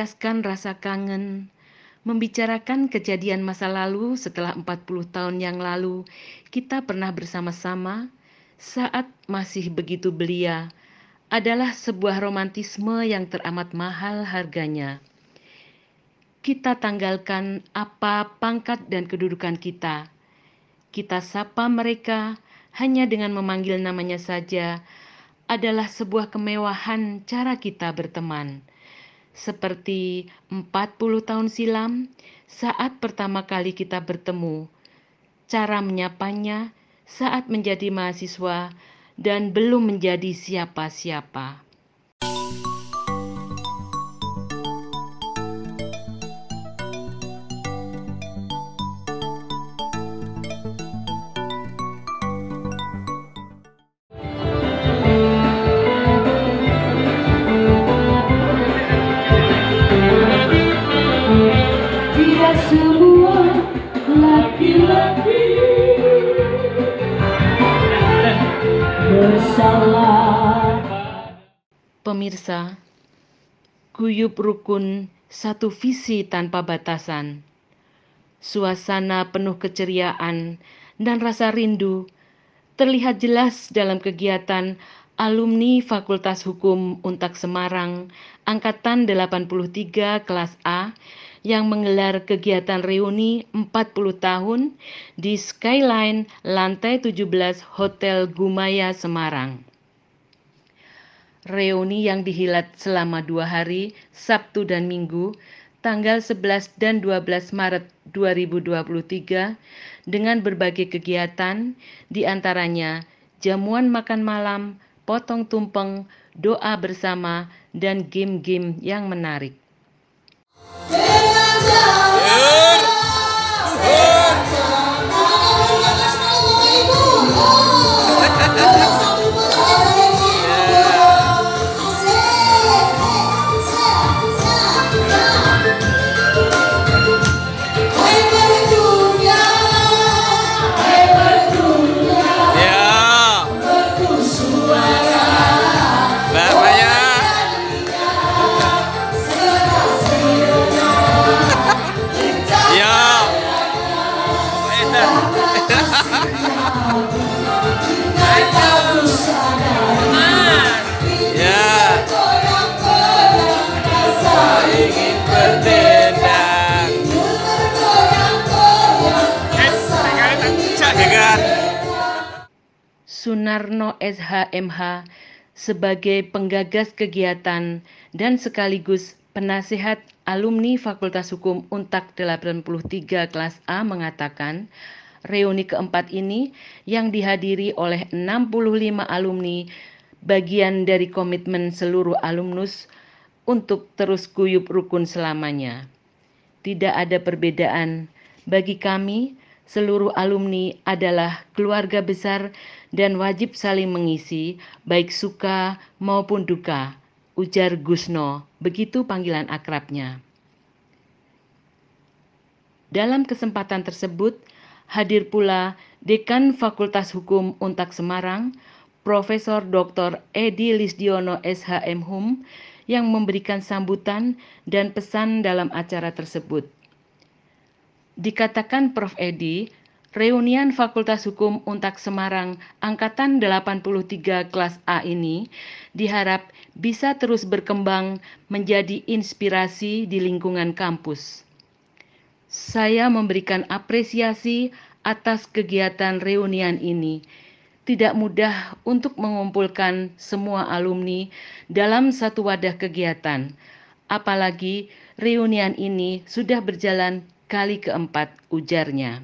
melampiaskan rasa kangen, membicarakan kejadian masa lalu setelah 40 tahun yang lalu kita pernah bersama-sama saat masih begitu belia adalah sebuah romantisme yang teramat mahal harganya. Kita tanggalkan apa pangkat dan kedudukan kita. Kita sapa mereka hanya dengan memanggil namanya saja adalah sebuah kemewahan cara kita berteman. Seperti 40 tahun silam saat pertama kali kita bertemu, cara menyapanya saat menjadi mahasiswa dan belum menjadi siapa-siapa. Tidak semua laki-laki bersalah. Pemirsa, guyub rukun satu visi tanpa batasan. Suasana penuh keceriaan dan rasa rindu terlihat jelas dalam kegiatan alumni Fakultas Hukum Untak Semarang Angkatan 83 kelas A yang menggelar kegiatan reuni 40 tahun di Skyline lantai 17 Hotel Gumaya Semarang. Reuni yang dihelat selama 2 hari, Sabtu dan Minggu, tanggal 11 dan 12 Maret 2023, dengan berbagai kegiatan, diantaranya jamuan makan malam, potong tumpeng, doa bersama, dan game-game yang menarik. Sunarno SHMH sebagai penggagas kegiatan dan sekaligus penasehat alumni Fakultas Hukum Untak 83 kelas A mengatakan, reuni keempat ini yang dihadiri oleh 65 alumni bagian dari komitmen seluruh alumnus untuk terus guyub rukun selamanya. Tidak ada perbedaan. Bagi kami, seluruh alumni adalah keluarga besar dan wajib saling mengisi, baik suka maupun duka, ujar Gusno, begitu panggilan akrabnya. Dalam kesempatan tersebut, hadir pula Dekan Fakultas Hukum Untak Semarang, Profesor Dr. Edi Lisdiono SHM Hum, yang memberikan sambutan dan pesan dalam acara tersebut. Dikatakan Prof. Edi, reunian Fakultas Hukum Untak Semarang Angkatan 83 kelas A ini diharap bisa terus berkembang menjadi inspirasi di lingkungan kampus. Saya memberikan apresiasi atas kegiatan reunian ini. Tidak mudah untuk mengumpulkan semua alumni dalam satu wadah kegiatan, apalagi reunian ini sudah berjalan kali keempat, ujarnya.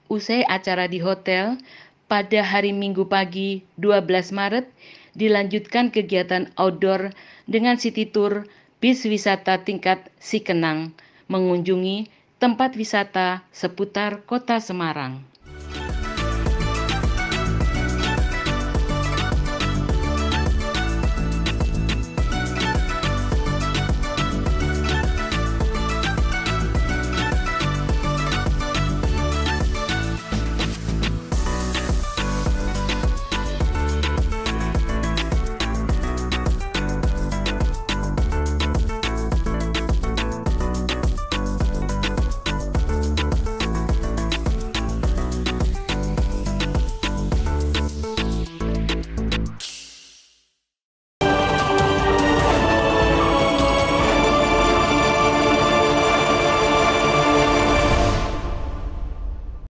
Usai acara di hotel, pada hari Minggu pagi 12 Maret dilanjutkan kegiatan outdoor dengan city tour bis wisata tingkat Sikenang mengunjungi tempat wisata seputar kota Semarang.